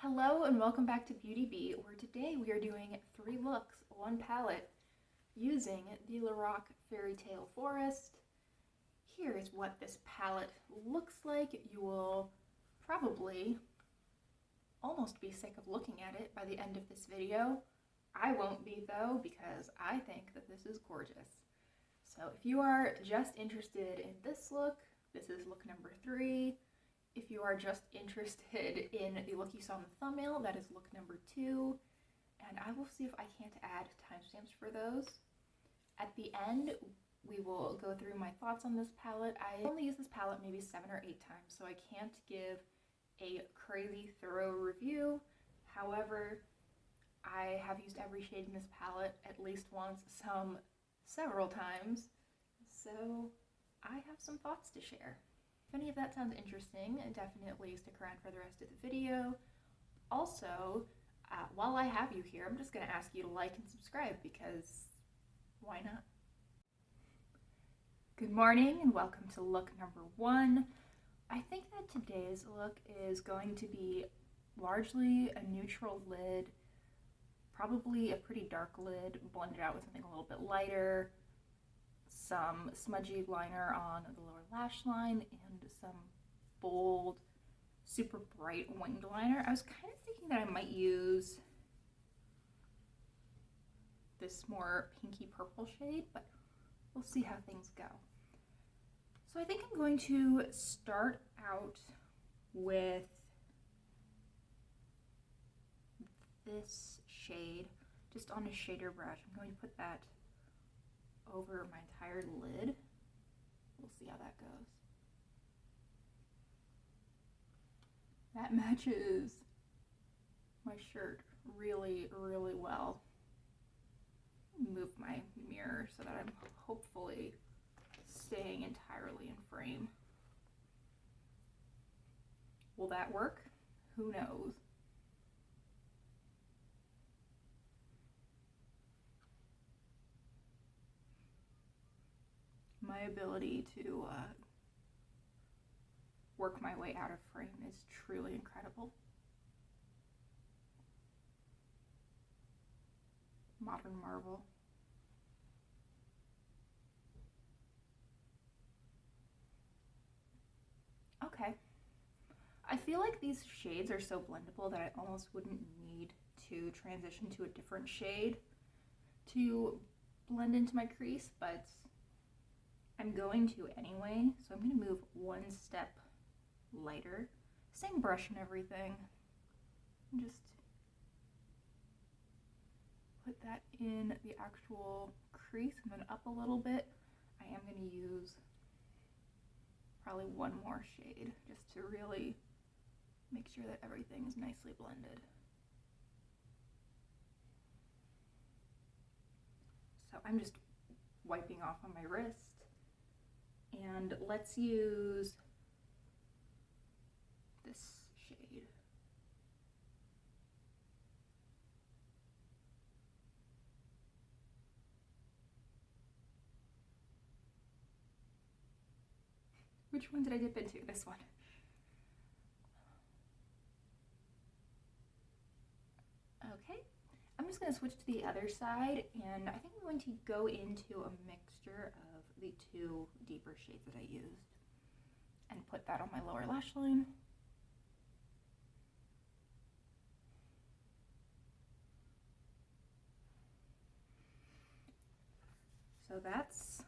Hello and welcome back to Beauty Bee, where today we are doing 3 looks, 1 palette, using the Lorac Fairytale Forest. Here is what this palette looks like. You will probably almost be sick of looking at it by the end of this video. I won't be though, because I think that this is gorgeous. So if you are just interested in this look, this is look number 3. If you are just interested in the look you saw in the thumbnail, that is look number 2. And I will see if I can't add timestamps for those. At the end, we will go through my thoughts on this palette. I only used this palette maybe 7 or 8 times, so I can't give a crazy thorough review. However, I have used every shade in this palette at least once, several times. So I have some thoughts to share. If any of that sounds interesting, definitely stick around for the rest of the video. Also, while I have you here, I'm just going to ask you to like and subscribe because why not? Good morning and welcome to look number 1. I think that today's look is going to be largely a neutral lid, probably a pretty dark lid, blended out with something a little bit lighter, some smudgy liner on the lower lash line, and some bold, super bright winged liner. I was kind of thinking that I might use this more pinky purple shade, but we'll see how things go. So I think I'm going to start out with this shade just on a shader brush. I'm going to put that over my entire lid. We'll see how that goes. That matches my shirt really, really well. Move my mirror so that I'm hopefully staying entirely in frame. Will that work? Who knows? My ability to work my way out of frame is truly incredible. Modern marvel. Okay. I feel like these shades are so blendable that I almost wouldn't need to transition to a different shade to blend into my crease, but I'm going to anyway, so I'm going to move 1 step lighter. Same brush and everything. Just put that in the actual crease and then up a little bit. I am going to use probably 1 more shade just to really make sure that everything is nicely blended. So I'm just wiping off on my wrist. And let's use this shade. Which one did I dip into? This one. Okay, I'm just going to switch to the other side, and I think I'm going to go into a mixture of the 2 deeper shades that I used and put that on my lower lash line. So that's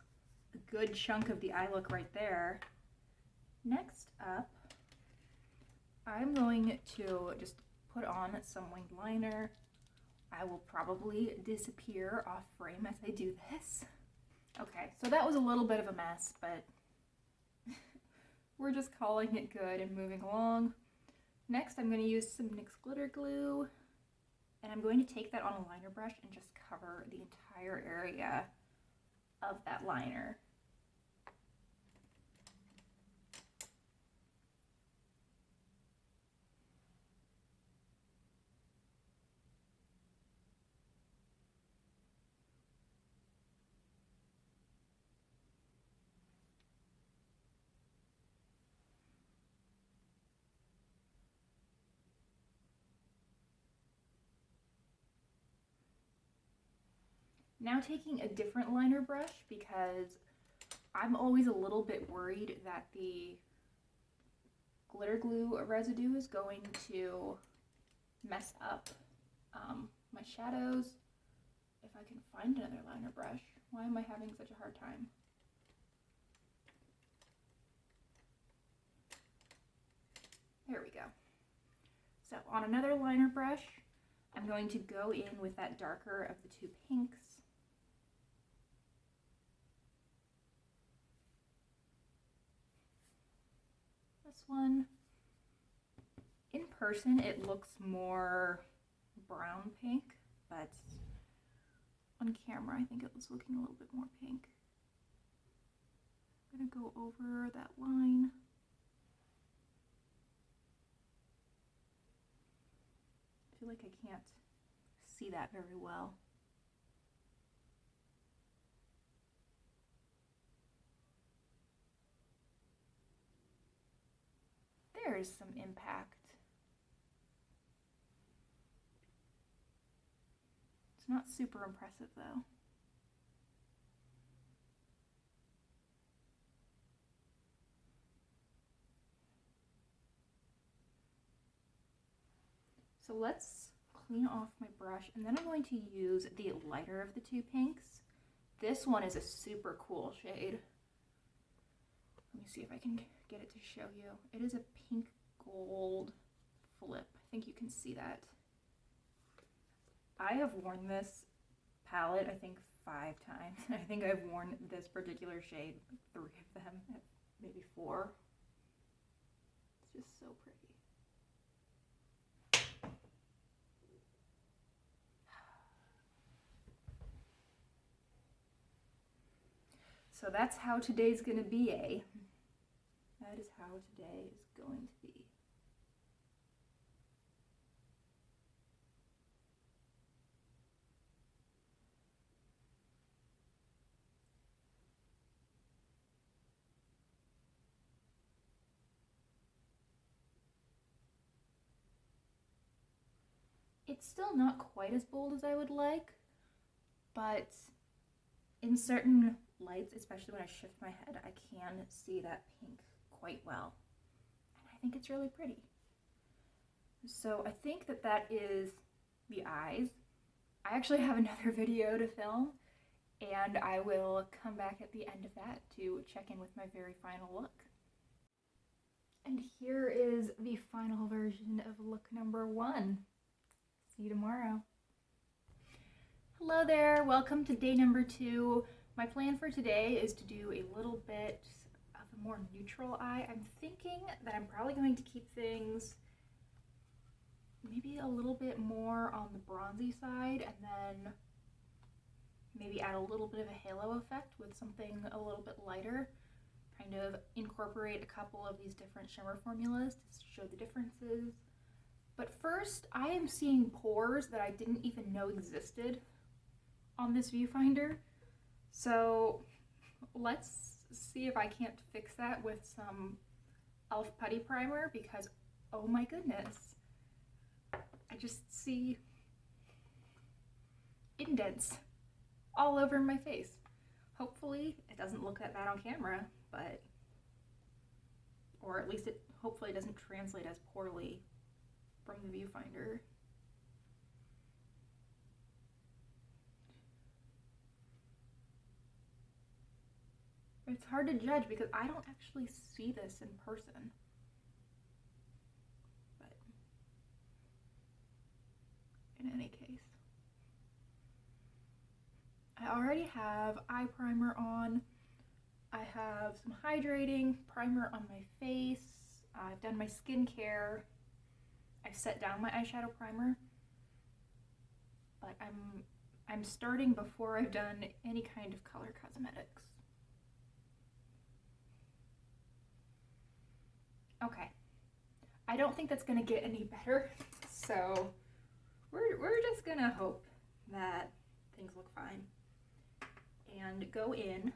a good chunk of the eye look right there. Next up, I'm going to just put on some winged liner. I will probably disappear off frame as I do this. Okay, so that was a little bit of a mess, but we're just calling it good and moving along. Next, I'm going to use some NYX glitter glue, and I'm going to take that on a liner brush and just cover the entire area of that liner. Now taking a different liner brush, because I'm always a little bit worried that the glitter glue residue is going to mess up my shadows. If I can find another liner brush. Why am I having such a hard time? There we go. So on another liner brush, I'm going to go in with that darker of the two pinks. This one, in person, it looks more brown pink, but on camera, I think it was looking a little bit more pink. I'm gonna go over that line. I feel like I can't see that very well. There's some impact. It's not super impressive though. So let's clean off my brush, and then I'm going to use the lighter of the two pinks. This one is a super cool shade. Let me see if I can get it to show you. It is a pink gold flip. I think you can see that. I have worn this palette, I think 5 times. I think I've worn this particular shade, 3 of them, maybe 4. It's just so pretty. So that's how today's gonna be, eh? That is how today is going to be. It's still not quite as bold as I would like, but in certain lights, especially when I shift my head, I can see that pink quite well. And I think it's really pretty. So I think that that is the eyes. I actually have another video to film, and I will come back at the end of that to check in with my very final look. And here is the final version of look number 1. See you tomorrow. Hello there, welcome to day number 2. My plan for today is to do a little bit of a more neutral eye. I'm thinking that I'm probably going to keep things maybe a little bit more on the bronzy side, and then maybe add a little bit of a halo effect with something a little bit lighter. Kind of incorporate a couple of these different shimmer formulas to show the differences. But first, I am seeing pores that I didn't even know existed on this viewfinder. So let's see if I can't fix that with some e.l.f. putty primer, because oh my goodness, I just see indents all over my face. Hopefully it doesn't look that bad on camera, but, or at least it hopefully doesn't translate as poorly from the viewfinder. It's hard to judge because I don't actually see this in person. But in any case, I already have eye primer on. I have some hydrating primer on my face. I've done my skincare. I've set down my eyeshadow primer. But I'm starting before I've done any kind of color cosmetics. Okay, I don't think that's gonna get any better, so we're just gonna hope that things look fine. And go in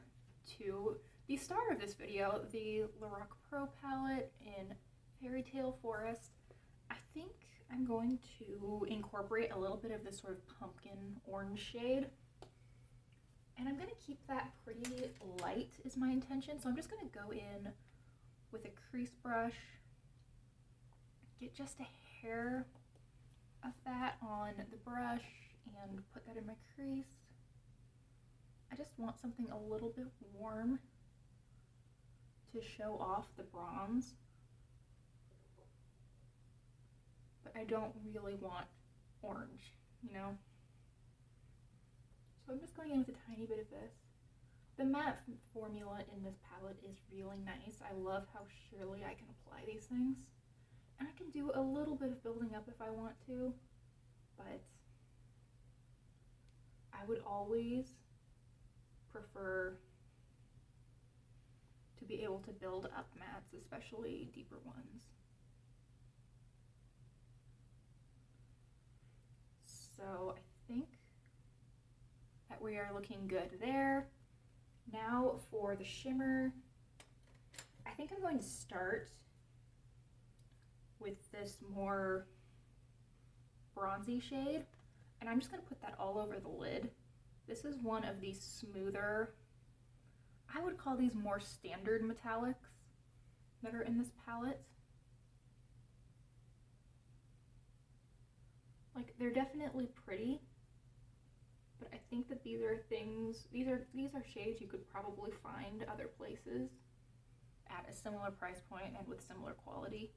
to the star of this video, the Lorac Pro palette in Fairytale Forest. I think I'm going to incorporate a little bit of this sort of pumpkin orange shade. And I'm going to keep that pretty light is my intention. So I'm just going to go in with a crease brush, get just a hair of that on the brush and put that in my crease. I just want something a little bit warm to show off the bronze, but I don't really want orange, you know? So I'm just going in with a tiny bit of this. The matte formula in this palette is really nice. I love how surely I can apply these things. And I can do a little bit of building up if I want to, but I would always prefer to be able to build up mattes, especially deeper ones. So I think that we are looking good there. Now for the shimmer, I think I'm going to start with this more bronzy shade, and I'm just going to put that all over the lid. This is one of these smoother, I would call these more standard metallics that are in this palette. Like, they're definitely pretty, but I think that these are things, these are shades you could probably find other places at a similar price point and with similar quality.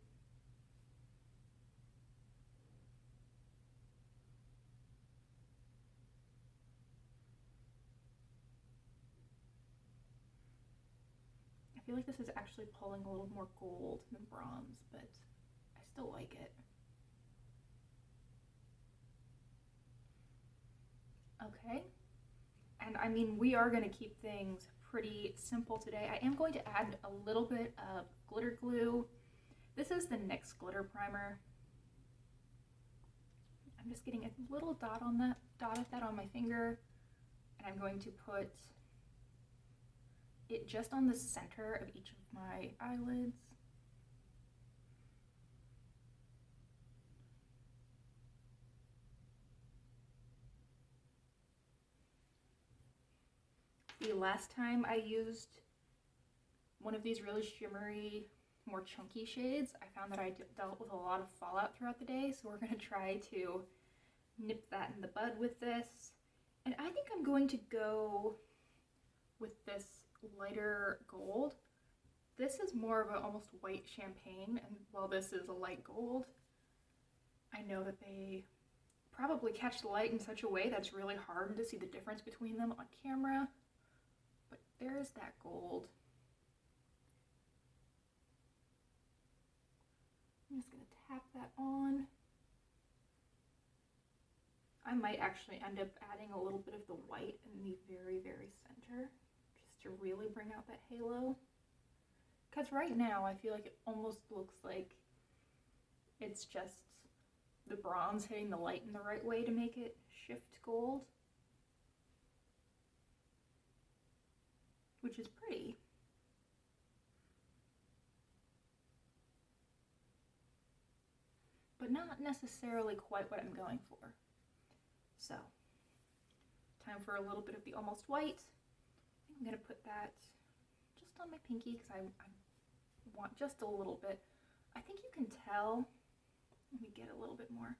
I feel like this is actually pulling a little more gold than bronze, but I still like it. Okay, and I mean, we are going to keep things pretty simple today. I am going to add a little bit of glitter glue. This is the NYX glitter primer. I'm just getting a little dot of that on my finger, and I'm going to put it just on the center of each of my eyelids. The last time I used one of these really shimmery, more chunky shades, I found that I dealt with a lot of fallout throughout the day, so we're going to try to nip that in the bud with this. And I think I'm going to go with this lighter gold. This is more of an almost white champagne, and while this is a light gold, I know that they probably catch the light in such a way that's really hard to see the difference between them on camera. But there's that gold. I'm just going to tap that on. I might actually end up adding a little bit of the white in the very, very center, just to really bring out that halo. Because right now I feel like it almost looks like it's just the bronze hitting the light in the right way to make it shift gold, which is pretty. But not necessarily quite what I'm going for. So, time for a little bit of the almost white. I think I'm going to put that just on my pinky because I want just a little bit. I think you can tell, let me get a little bit more.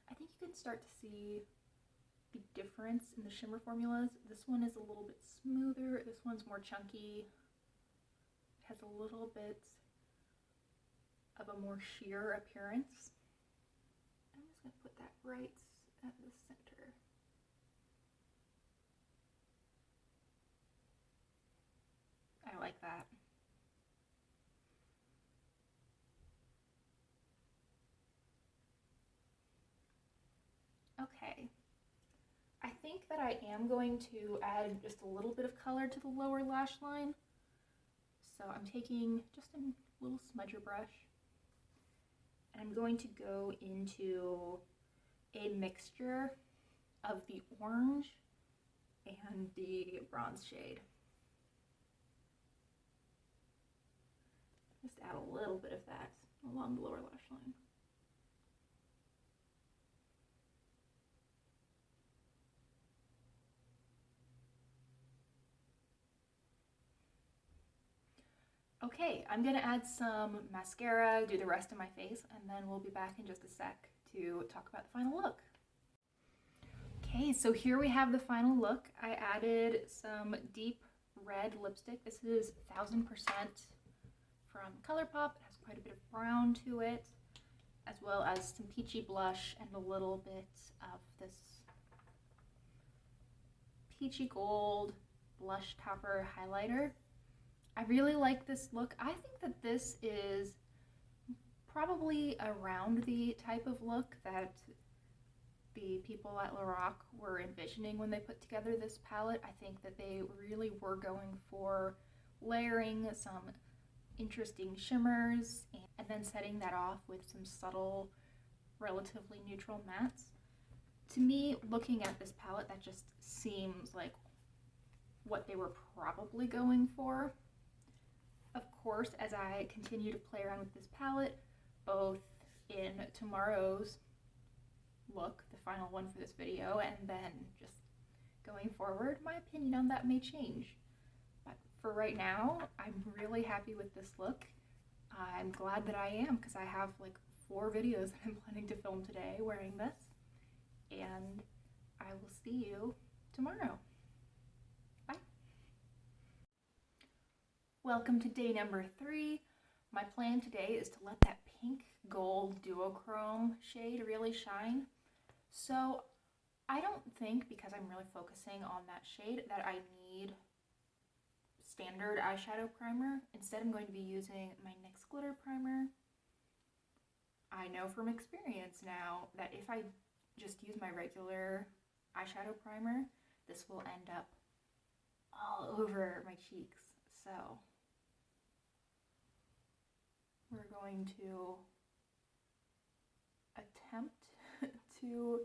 I think you can start to see the difference in the shimmer formulas. This one is a little bit smoother. This one's more chunky. It has a little bit of a more sheer appearance. I'm just going to put that right at the center. I like that. Okay. I think that I am going to add just a little bit of color to the lower lash line. So I'm taking just a little smudger brush, and I'm going to go into a mixture of the orange and the bronze shade. Just add a little bit of that along the lower lash line. Okay, I'm gonna add some mascara, do the rest of my face, and then we'll be back in just a sec to talk about the final look. Okay, so here we have the final look. I added some deep red lipstick. This is 1000% from ColourPop. It has quite a bit of brown to it, as well as some peachy blush and a little bit of this peachy gold blush topper highlighter. I really like this look. I think that this is probably around the type of look that the people at Lorac were envisioning when they put together this palette. I think that they really were going for layering some interesting shimmers and then setting that off with some subtle, relatively neutral mattes. To me, looking at this palette, that just seems like what they were probably going for. Of course, as I continue to play around with this palette, both in tomorrow's look, the final one for this video, and then just going forward, my opinion on that may change. But for right now, I'm really happy with this look. I'm glad that I am, because I have like 4 videos that I'm planning to film today wearing this, and I will see you tomorrow. Bye. Welcome to day number 3. My plan today is to let that pink gold duochrome shade really shine. So I don't think, because I'm really focusing on that shade, that I need standard eyeshadow primer. Instead, I'm going to be using my NYX glitter primer. I know from experience now that if I just use my regular eyeshadow primer, this will end up all over my cheeks. So we're going to attempt to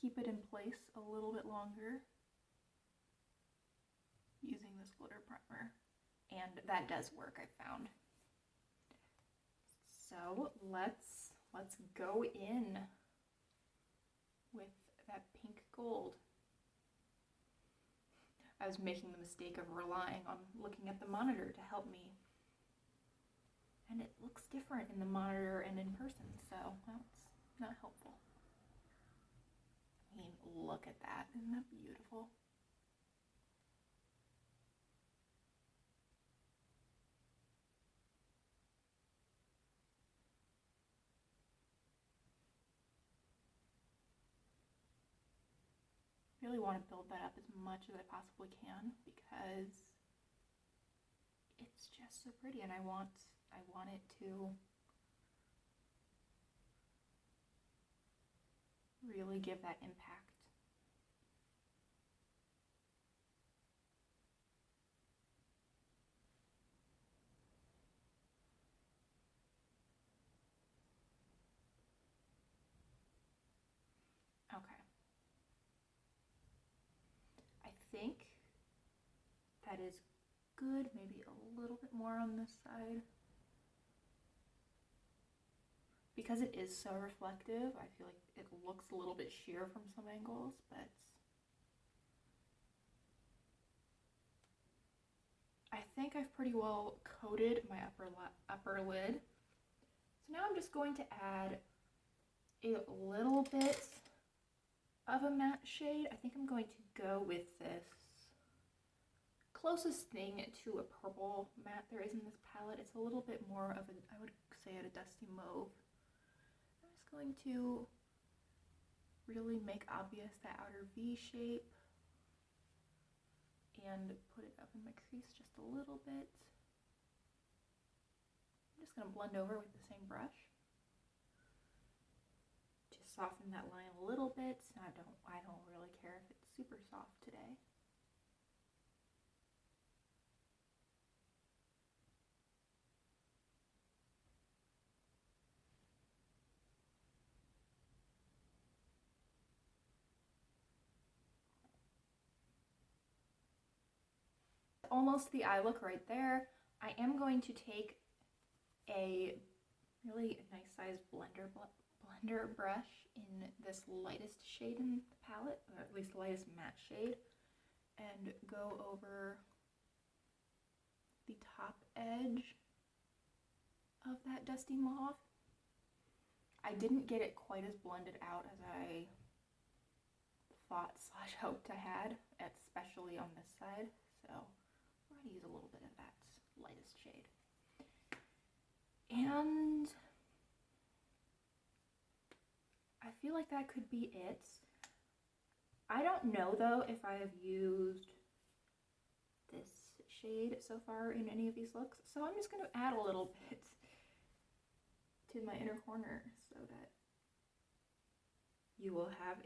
keep it in place a little bit longer using this glitter primer, and that does work, I found. So let's go in with that pink gold. I was making the mistake of relying on looking at the monitor to help me, and it looks different in the monitor and in person, so that's not helpful. I mean, look at that. Isn't that beautiful? I really want to build that up as much as I possibly can because it's just so pretty, and I want it to really give that impact. Okay. I think that is good. Maybe a little bit more on this side. Because it is so reflective, I feel like it looks a little bit sheer from some angles, but I think I've pretty well coated my upper lid. So now I'm just going to add a little bit of a matte shade. I think I'm going to go with this closest thing to a purple matte there is in this palette. It's a little bit more of a, I would say, a dusty mauve. I'm just going to really make obvious that outer V shape and put it up in my crease just a little bit. I'm just going to blend over with the same brush. Just soften that line a little bit. I don't really care if it's super soft today. Almost the eye look right there. I am going to take a really nice size blender brush in this lightest shade in the palette, or at least the lightest matte shade, and go over the top edge of that dusty mauve. I didn't get it quite as blended out as I thought / hoped I had, especially on this side. So we're going to use a little bit of that lightest shade. And I feel like that could be it. I don't know though if I have used this shade so far in any of these looks, so I'm just going to add a little bit to my inner corner so that you will have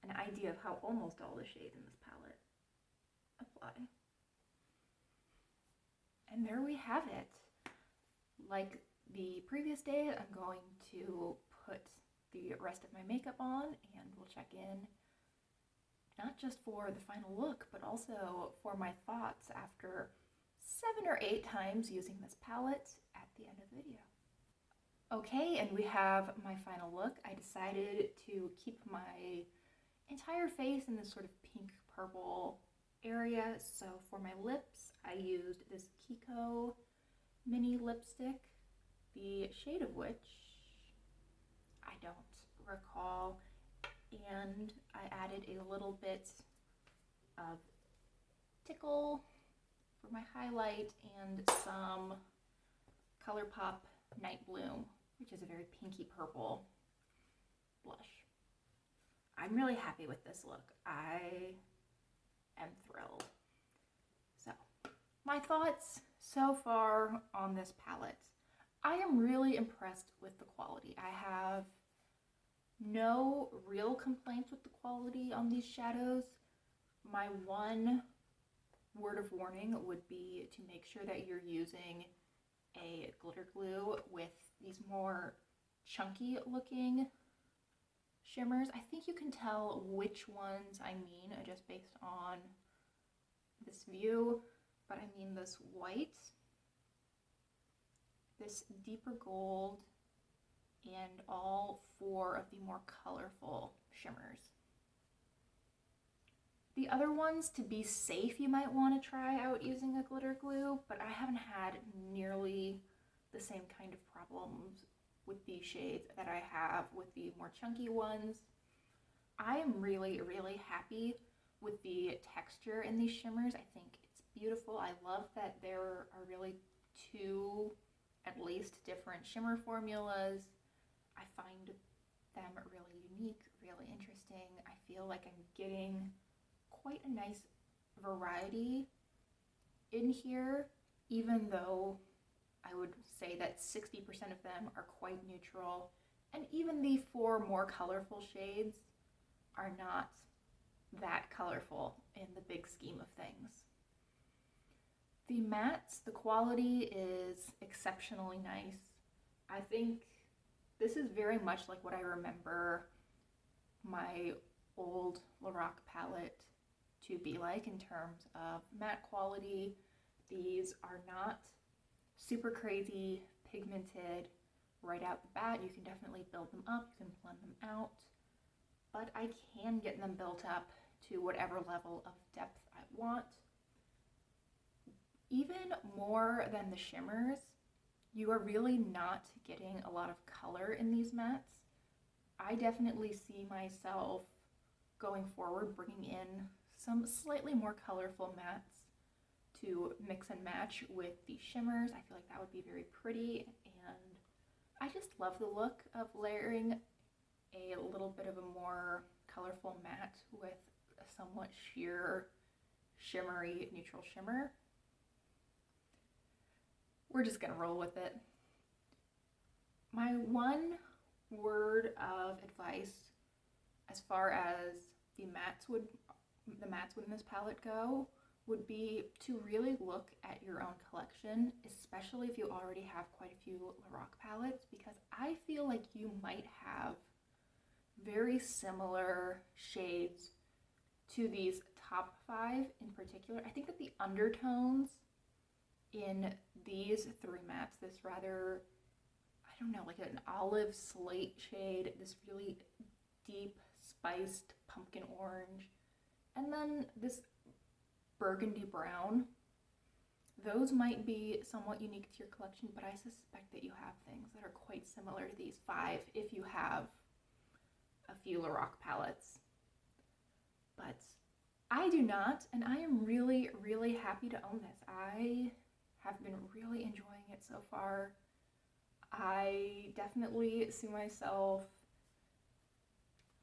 an idea of how almost all the shades in this palette apply. And there we have it. Like the previous day, I'm going to put the rest of my makeup on and we'll check in not just for the final look, but also for my thoughts after 7 or 8 times using this palette at the end of the video. Okay, and we have my final look. I decided to keep my entire face in this sort of pink purple area. So for my lips, I used this Kiko mini lipstick, the shade of which I don't recall, and I added a little bit of Tickle for my highlight and some ColourPop Night Bloom, which is a very pinky purple blush. I'm really happy with this look. I am thrilled. So, my thoughts so far on this palette. I am really impressed with the quality. I have no real complaints with the quality on these shadows. My one word of warning would be to make sure that you're using a glitter glue with these more chunky looking shimmers. I think you can tell which ones I mean just based on this view, but I mean this white, this deeper gold, and all 4 of the more colorful shimmers. The other ones, to be safe, you might want to try out using a glitter glue, but I haven't had nearly the same kind of problems with these shades that I have with the more chunky ones. I am really, really happy with the texture in these shimmers. I think it's beautiful. I love that there are really 2, at least, different shimmer formulas. I find them really unique, really interesting. I feel like I'm getting quite a nice variety in here, even though I would say that 60% of them are quite neutral, and even the 4 more colorful shades are not that colorful in the big scheme of things. The mattes, the quality is exceptionally nice. I think this is very much like what I remember my old Lorac palette to be like in terms of matte quality. These are not super crazy pigmented right out the bat. You can definitely build them up, you can blend them out, but I can get them built up to whatever level of depth I want. Even more than the shimmers, you are really not getting a lot of color in these mattes. I definitely see myself going forward bringing in some slightly more colorful mattes to mix and match with the shimmers. I feel like that would be very pretty, and I just love the look of layering a little bit of a more colorful matte with a somewhat sheer, shimmery neutral shimmer. We're just gonna roll with it. My one word of advice as far as the mattes within this palette go would be to really look at your own collection, especially if you already have quite a few Lorac palettes, because I feel like you might have very similar shades to these top 5 in particular. I think that the undertones in these 3 mattes, this rather, I don't know, like an olive slate shade, this really deep spiced pumpkin orange, and then this burgundy brown, Those might be somewhat unique to your collection, but I suspect that you have things that are quite similar to these 5 if you have a few Lorac palettes. But I do not, and I am really, really happy to own this. I have been really enjoying it so far. I definitely see myself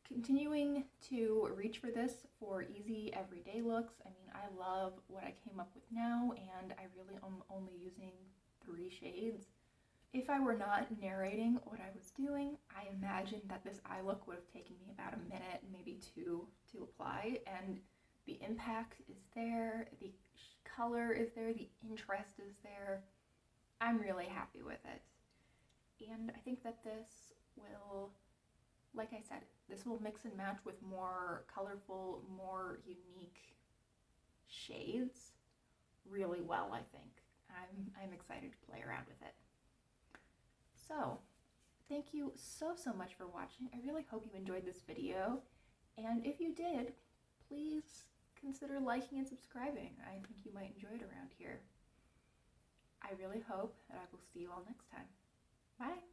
continuing to reach for this for easy everyday looks. I mean, I love what I came up with now, and I really am only using 3 shades. If I were not narrating what I was doing, I imagine that this eye look would have taken me about a minute, maybe 2, to apply, and the impact is there, the color is there, the interest is there. I'm really happy with it. And I think that this will, like I said, this will mix and match with more colorful, more unique shades really well, I think. I'm excited to play around with it. So, thank you so much for watching. I really hope you enjoyed this video. And if you did, please consider liking and subscribing. I think you might enjoy it around here. I really hope that I will see you all next time. Bye!